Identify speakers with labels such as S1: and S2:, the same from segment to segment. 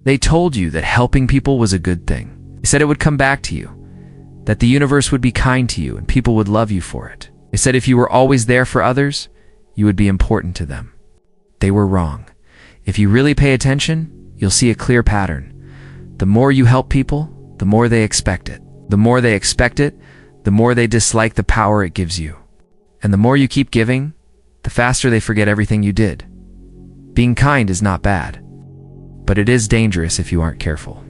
S1: They told you that helping people was a good thing. They said it would come back to you, that the universe would be kind to you and people would love you for it. They said if you were always there for others, you would be important to them. They were wrong. If you really pay attention, you'll see a clear pattern. The more you help people, the more they expect it. The more they expect it, the more they dislike the power it gives you. And the more you keep giving, the faster they forget everything you did. Being kind is not bad, but it is dangerous if you aren't careful.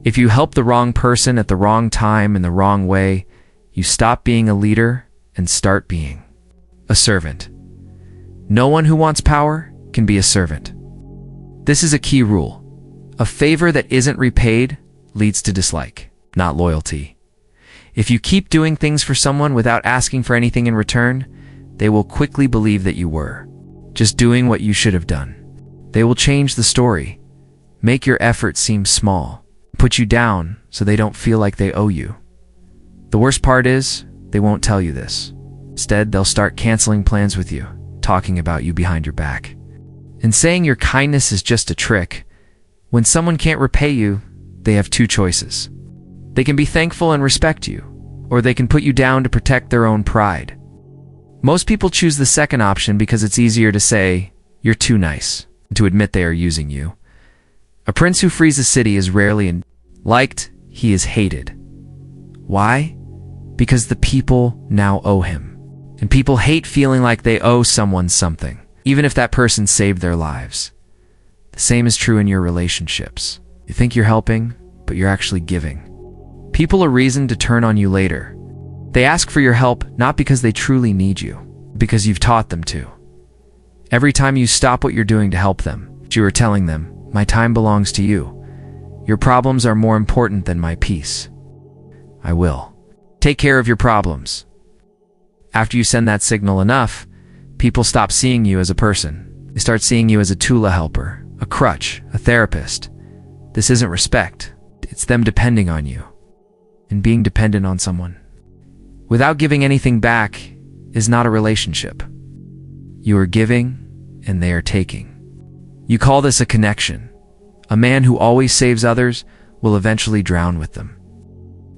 S1: If you help the wrong person at the wrong time in the wrong way, you stop being a leader and start being a servant. No one who wants power can be a servant. This is a key rule. A favor that isn't repaid leads to dislike, not loyalty. If you keep doing things for someone without asking for anything in return, they will quickly believe that you were just doing what you should have done. They will change the story, make your effort seem small, put you down so they don't feel like they owe you. The worst part is, they won't tell you this. Instead, they'll start canceling plans with you, talking about you behind your back, and saying your kindness is just a trick. When someone can't repay you, they have two choices. They can be thankful and respect you, or they can put you down to protect their own pride. Most people choose the second option because it's easier to say, "You're too nice," and to admit they are using you. A prince who frees a city is rarely liked, he is hated. Why? Because the people now owe him. And people hate feeling like they owe someone something, even if that person saved their lives. The same is true in your relationships. You think you're helping, but you're actually giving. People are reason to turn on you later. They ask for your help not because they truly need you, because you've taught them to. Every time you stop what you're doing to help them, you are telling them, "My time belongs to you. Your problems are more important than my peace. I will take care of your problems." After you send that signal enough, people stop seeing you as a person. They start seeing you as a tool, a helper, a crutch, a therapist. This isn't respect. It's them depending on you. And being dependent on someone without giving anything back is not a relationship. You are giving and they are taking. You call this a connection. A man who always saves others will eventually drown with them.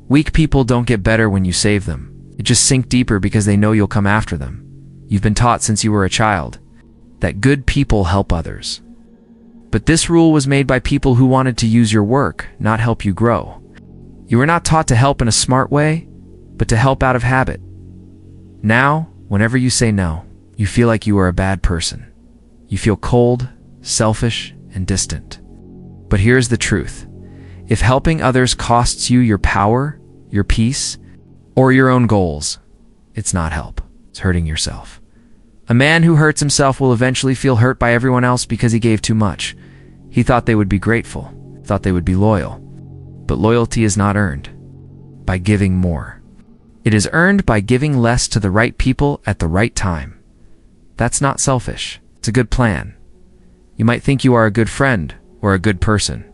S1: Weak people don't get better when you save them. They just sink deeper because they know you'll come after them. You've been taught since you were a child that good people help others. But this rule was made by people who wanted to use your work, not help you grow. You were not taught to help in a smart way, but to help out of habit. Now, whenever you say no, you feel like you are a bad person. You feel cold, selfish, and distant. But here's the truth. If helping others costs you your power, your peace, or your own goals, it's not help. It's hurting yourself. A man who hurts himself will eventually feel hurt by everyone else because he gave too much. He thought they would be grateful, thought they would be loyal. But loyalty is not earned by giving more. It is earned by giving less to the right people at the right time. That's not selfish. It's a good plan. You might think you are a good friend or a good person.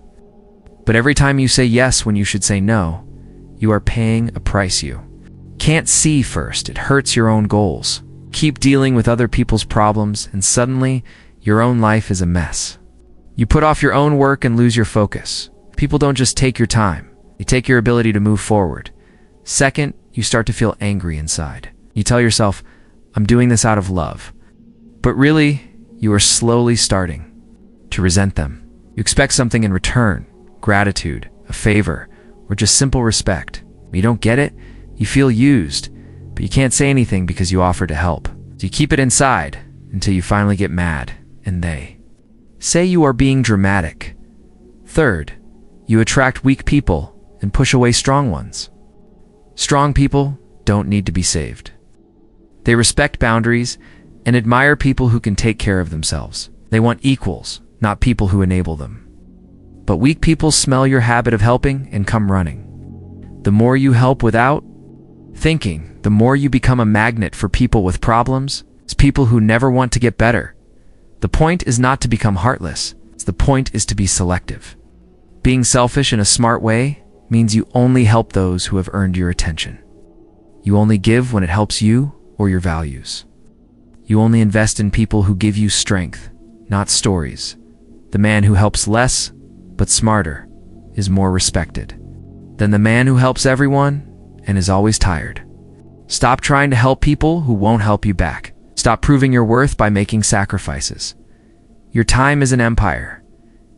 S1: But every time you say yes when you should say no, you are paying a price you can't see first. It hurts your own goals. Keep dealing with other people's problems, and suddenly, your own life is a mess. You put off your own work and lose your focus. People don't just take your time. They take your ability to move forward. Second, you start to feel angry inside. You tell yourself, "I'm doing this out of love." But really, you are slowly starting to resent them. You expect something in return, gratitude, a favor, or just simple respect. When you don't get it, you feel used, but you can't say anything because you offer to help. So you keep it inside until you finally get mad, and they say you are being dramatic. Third, you attract weak people and push away strong ones. Strong people don't need to be saved. They respect boundaries and admire people who can take care of themselves. They want equals, not people who enable them. But weak people smell your habit of helping and come running. The more you help without thinking, the more you become a magnet for people with problems. It's people who never want to get better. The point is not to become heartless. The point is to be selective. Being selfish in a smart way means you only help those who have earned your attention. You only give when it helps you or your values. You only invest in people who give you strength, not stories. The man who helps less but smarter, is more respected than the man who helps everyone and is always tired. Stop trying to help people who won't help you back. Stop proving your worth by making sacrifices. Your time is an empire,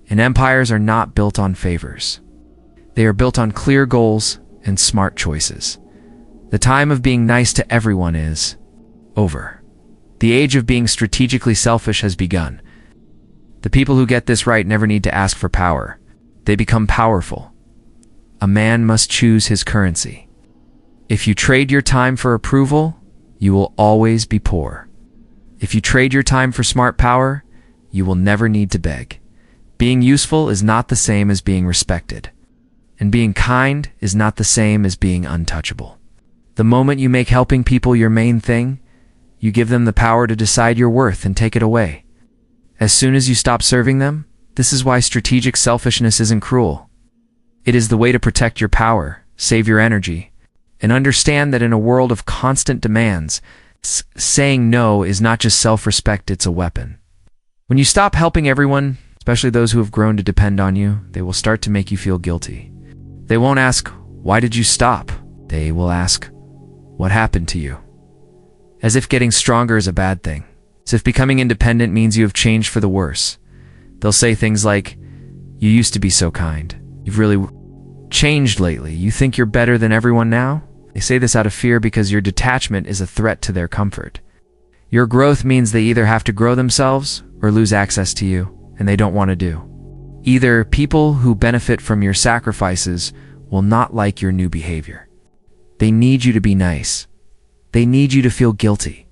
S1: and empires are not built on favors. They are built on clear goals and smart choices. The time of being nice to everyone is over. The age of being strategically selfish has begun. The people who get this right never need to ask for power. They become powerful. A man must choose his currency. If you trade your time for approval, you will always be poor. If you trade your time for smart power, you will never need to beg. Being useful is not the same as being respected. And being kind is not the same as being untouchable. The moment you make helping people your main thing, you give them the power to decide your worth and take it away. As soon as you stop serving them, this is why strategic selfishness isn't cruel. It is the way to protect your power, save your energy, and understand that in a world of constant demands, saying no is not just self-respect, it's a weapon. When you stop helping everyone, especially those who have grown to depend on you, they will start to make you feel guilty. They won't ask, "Why did you stop?" They will ask, "What happened to you?" As if getting stronger is a bad thing. As if becoming independent means you have changed for the worse. They'll say things like, "You used to be so kind. You've really changed lately. You think you're better than everyone now?" They say this out of fear because your detachment is a threat to their comfort. Your growth means they either have to grow themselves or lose access to you, and they don't want to do either. People who benefit from your sacrifices will not like your new behavior. They need you to be nice. They need you to feel guilty.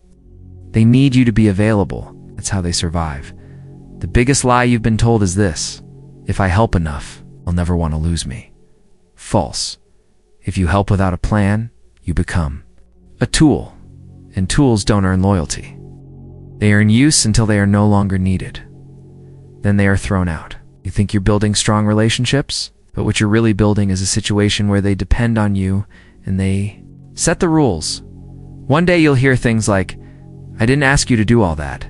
S1: They need you to be available. That's how they survive. The biggest lie you've been told is this: if I help enough, they'll never want to lose me. False. If you help without a plan, you become a tool, and tools don't earn loyalty. They earn use until they are no longer needed. Then they are thrown out. You think you're building strong relationships, but what you're really building is a situation where they depend on you and they set the rules. One day you'll hear things like, "I didn't ask you to do all that,"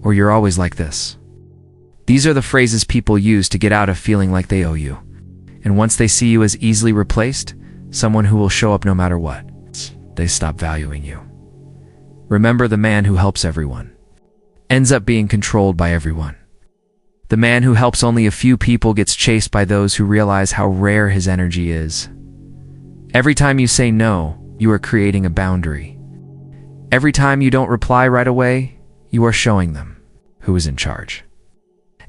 S1: or "You're always like this." These are the phrases people use to get out of feeling like they owe you. And once they see you as easily replaced, someone who will show up no matter what, they stop valuing you. Remember, the man who helps everyone ends up being controlled by everyone. The man who helps only a few people gets chased by those who realize how rare his energy is. Every time you say no, you are creating a boundary. Every time you don't reply right away, you are showing them who is in charge.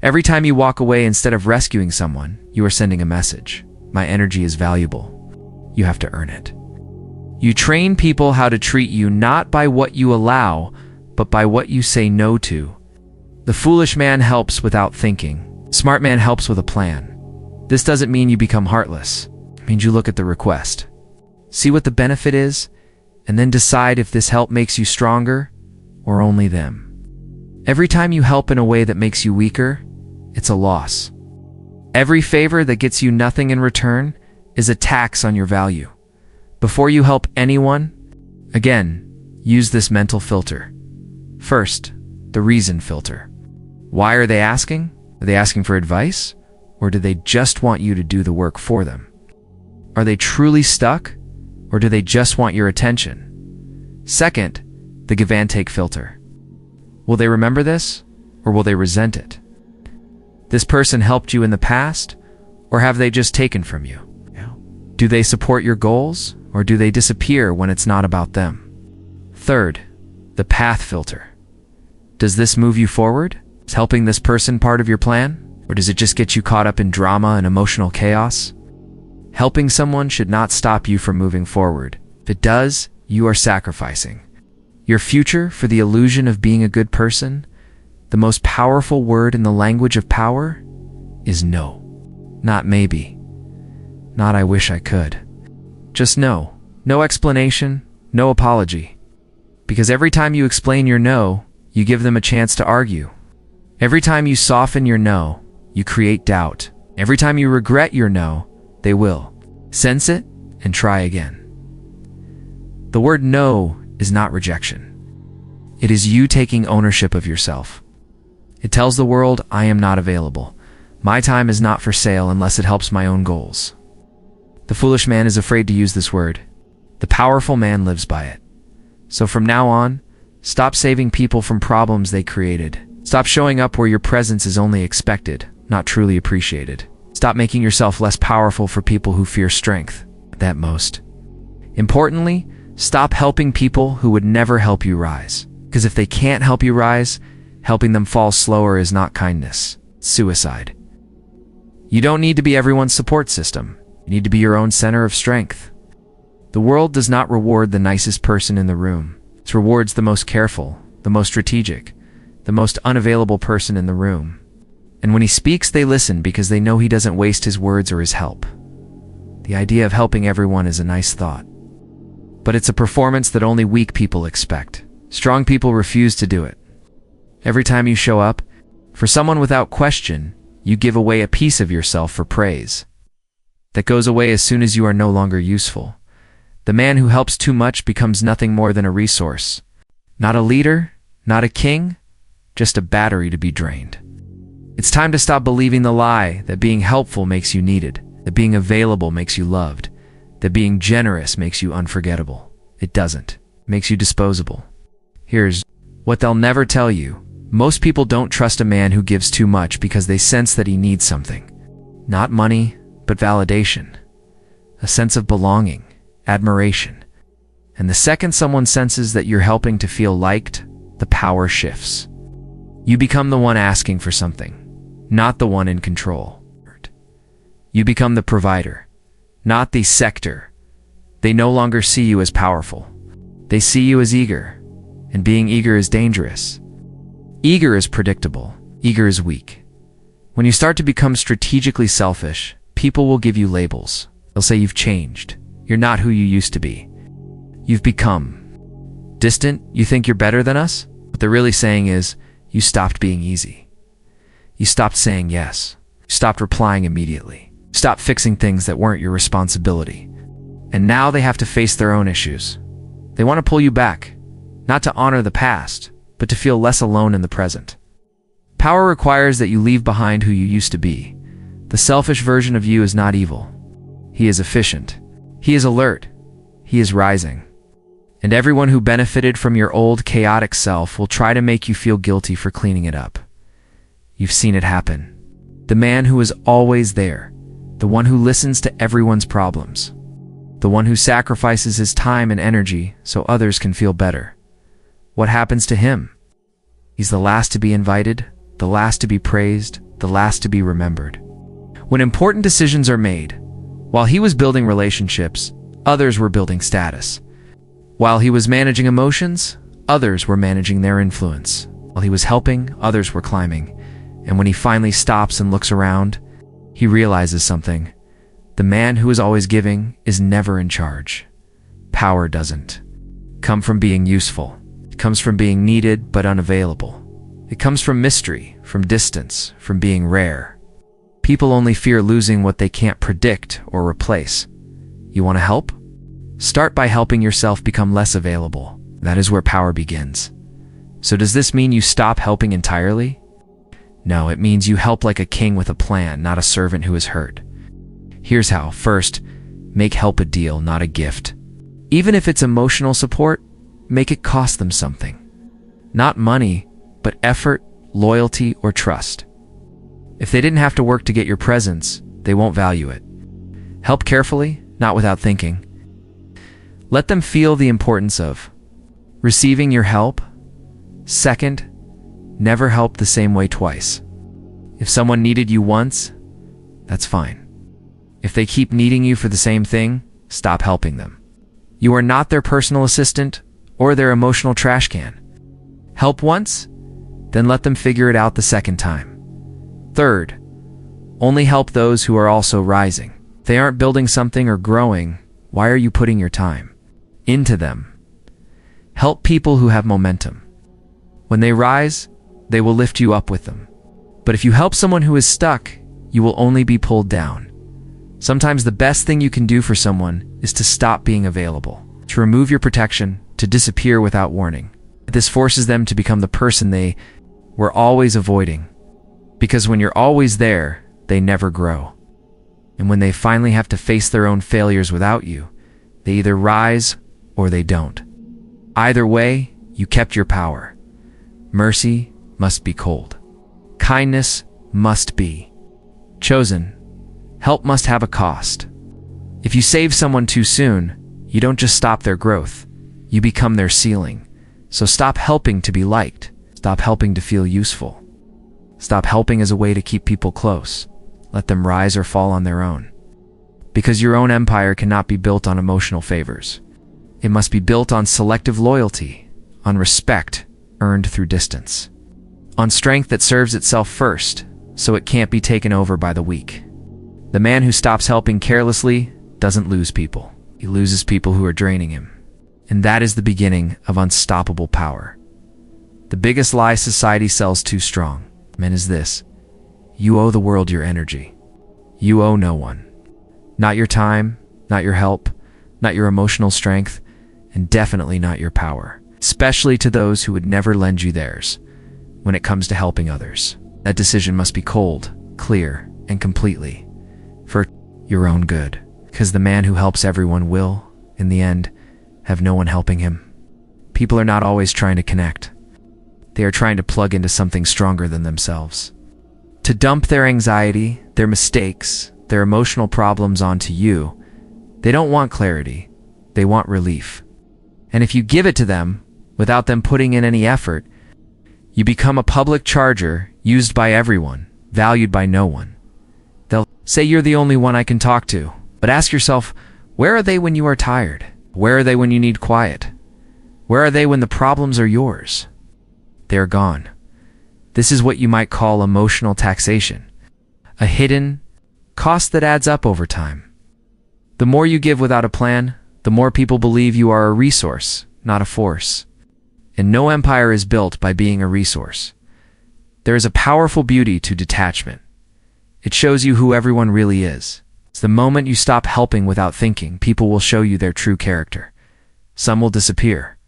S1: Every time you walk away instead of rescuing someone, you are sending a message: my energy is valuable. You have to earn it. You train people how to treat you not by what you allow, but by what you say no to. The foolish man helps without thinking. Smart man helps with a plan. This doesn't mean you become heartless. It means you look at the request, see what the benefit is, and then decide if this help makes you stronger or only them. Every time you help in a way that makes you weaker, it's a loss. Every favor that gets you nothing in return is a tax on your value. Before you help anyone, again, use this mental filter. First, the reason filter. Why are they asking? Are they asking for advice? Or do they just want you to do the work for them? Are they truly stuck? Or do they just want your attention? Second, the give and take filter. Will they remember this, or will they resent it? This person helped you in the past, or have they just taken from you? Do they support your goals, or do they disappear when it's not about them? Third, the path filter. Does this move you forward? Is helping this person part of your plan? Or does it just get you caught up in drama and emotional chaos? Helping someone should not stop you from moving forward. If it does, you are sacrificing your future for the illusion of being a good person. The most powerful word in the language of power is no. Not maybe. Not I wish I could. Just no. No explanation, no apology. Because every time you explain your no, you give them a chance to argue. Every time you soften your no, you create doubt. Every time you regret your no, they will sense it and try again. The word no is not rejection. It is you taking ownership of yourself. It tells the world, I am not available, My time is not for sale unless it helps my own goals. The foolish man is afraid to use this word. The powerful man lives by it. So from now on, stop saving people from problems they created. Stop showing up where your presence is only expected, not truly appreciated. Stop making yourself less powerful for people who fear strength, at most. Importantly, stop helping people who would never help you rise. Because if they can't help you rise, helping them fall slower is not kindness, it's suicide. You don't need to be everyone's support system. You need to be your own center of strength. The world does not reward the nicest person in the room. It rewards the most careful, the most strategic, the most unavailable person in the room. And when he speaks, they listen because they know he doesn't waste his words or his help. The idea of helping everyone is a nice thought. But it's a performance that only weak people expect. Strong people refuse to do it. Every time you show up, for someone without question, you give away a piece of yourself for praise. That goes away as soon as you are no longer useful. The man who helps too much becomes nothing more than a resource. Not a leader, not a king, just a battery to be drained. It's time to stop believing the lie that being helpful makes you needed, that being available makes you loved, that being generous makes you unforgettable. It doesn't. It makes you disposable. Here's what they'll never tell you. Most people don't trust a man who gives too much because they sense that he needs something. Not money, but validation. A sense of belonging, admiration. And the second someone senses that you're helping to feel liked, the power shifts. You become the one asking for something, not the one in control. You become the provider, not the sector. They no longer see you as powerful. They see you as eager, and being eager is dangerous. Eager is predictable. Eager is weak. When you start to become strategically selfish, people will give you labels. They'll say you've changed. You're not who you used to be. You've become distant. You think you're better than us? What they're really saying is, you stopped being easy. You stopped saying yes. You stopped replying immediately. You stopped fixing things that weren't your responsibility. And now they have to face their own issues. They want to pull you back, not to honor the past, but to feel less alone in the present. Power requires that you leave behind who you used to be. The selfish version of you is not evil. He is efficient. He is alert. He is rising. And everyone who benefited from your old chaotic self will try to make you feel guilty for cleaning it up. You've seen it happen. The man who is always there, the one who listens to everyone's problems, the one who sacrifices his time and energy so others can feel better. What happens to him? He's the last to be invited, the last to be praised, the last to be remembered. When important decisions are made, while he was building relationships, others were building status. While he was managing emotions, others were managing their influence. While he was helping, others were climbing. And when he finally stops and looks around, he realizes something. The man who is always giving is never in charge. Power doesn't come from being useful. It comes from being needed but unavailable. It comes from mystery, from distance, from being rare. People only fear losing what they can't predict or replace. You want to help? Start by helping yourself become less available. That is where power begins. So does this mean you stop helping entirely? No, it means you help like a king with a plan, not a servant who is hurt. Here's how. First, make help a deal, not a gift. Even if it's emotional support, make it cost them something. Not money, but effort, loyalty, or trust. If they didn't have to work to get your presence, they won't value it. Help carefully, not without thinking. Let them feel the importance of receiving your help. Second, never help the same way twice. If someone needed you once, that's fine. If they keep needing you for the same thing, stop helping them. You are not their personal assistant or their emotional trash can. Help once, then let them figure it out the second time. Third, only help those who are also rising. If they aren't building something or growing, why are you putting your time into them? Help people who have momentum. When they rise, they will lift you up with them. But if you help someone who is stuck, you will only be pulled down. Sometimes the best thing you can do for someone is to stop being available, to remove your protection, to disappear without warning. This forces them to become the person they were always avoiding. Because when you're always there, they never grow. And when they finally have to face their own failures without you, they either rise or they don't. Either way, you kept your power. Mercy must be cold. Kindness must be chosen. Help must have a cost. If you save someone too soon, you don't just stop their growth, you become their ceiling. So stop helping to be liked. Stop helping to feel useful. Stop helping as a way to keep people close. Let them rise or fall on their own. Because your own empire cannot be built on emotional favors. It must be built on selective loyalty, on respect earned through distance, on strength that serves itself first, so it can't be taken over by the weak. The man who stops helping carelessly doesn't lose people. He loses people who are draining him. And that is the beginning of unstoppable power. The biggest lie society sells too strong, men, is this: you owe the world your energy. You owe no one. Not your time, not your help, not your emotional strength, and definitely not your power, especially to those who would never lend you theirs. When it comes to helping others, that decision must be cold, clear, and completely for your own good, because the man who helps everyone will, in the end, have no one helping him. People are not always trying to connect. They are trying to plug into something stronger than themselves. To dump their anxiety, their mistakes, their emotional problems onto you. They don't want clarity. They want relief. And if you give it to them, without them putting in any effort, you become a public charger used by everyone, valued by no one. They'll say you're the only one I can talk to, but ask yourself, where are they when you are tired? Where are they when you need quiet? Where are they when the problems are yours? They are gone. This is what you might call emotional taxation, a hidden cost that adds up over time. The more you give without a plan, the more people believe you are a resource, not a force. And no empire is built by being a resource. There is a powerful beauty to detachment. It shows you who everyone really is. It's the moment you stop helping without thinking, people will show you their true character. Some will disappear.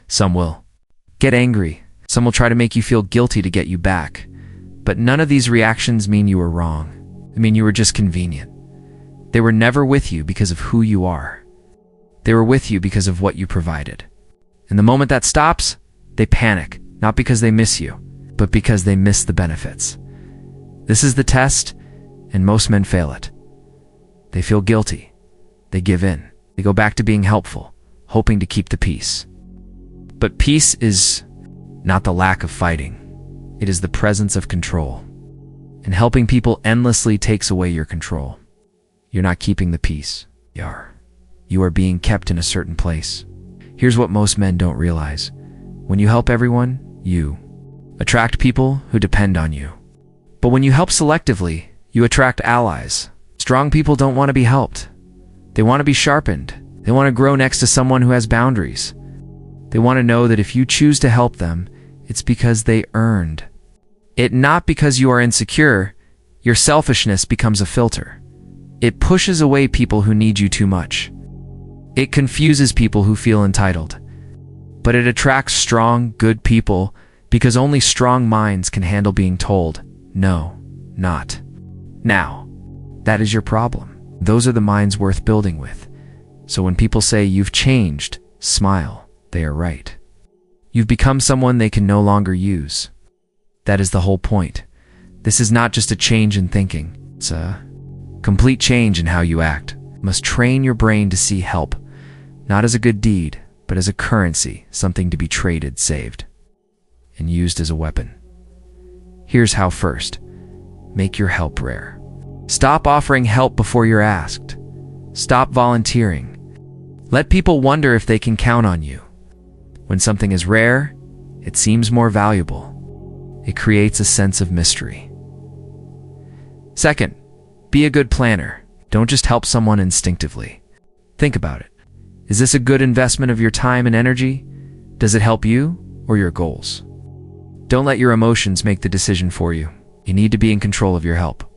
S1: Some will get angry. Some will try to make you feel guilty to get you back. But none of these reactions mean you were wrong. They mean you were just convenient. They were never with you because of who you are. They were with you because of what you provided. And the moment that stops, they panic, not because they miss you, but because they miss the benefits. This is the test, and most men fail it. They feel guilty. They give in. They go back to being helpful, hoping to keep the peace. But peace is not the lack of fighting. It is the presence of control. And helping people endlessly takes away your control. You're not keeping the peace. You are being kept in a certain place. Here's what most men don't realize. When you help everyone, you attract people who depend on you. But when you help selectively, you attract allies. Strong people don't want to be helped. They want to be sharpened. They want to grow next to someone who has boundaries. They want to know that if you choose to help them, it's because they earned it, not because you are insecure. Your selfishness becomes a filter. It pushes away people who need you too much. It confuses people who feel entitled. But it attracts strong, good people because only strong minds can handle being told, no, not now. That is your problem. Those are the minds worth building with. So when people say you've changed, smile. They are right. You've become someone they can no longer use. That is the whole point. This is not just a change in thinking. It's a complete change in how you act. You must train your brain to see help, not as a good deed, but as a currency, something to be traded, saved, and used as a weapon. Here's how. First, make your help rare. Stop offering help before you're asked. Stop volunteering. Let people wonder if they can count on you. When something is rare, it seems more valuable. It creates a sense of mystery. Second, be a good planner. Don't just help someone instinctively. Think about it. Is this a good investment of your time and energy? Does it help you or your goals? Don't let your emotions make the decision for you. You need to be in control of your help.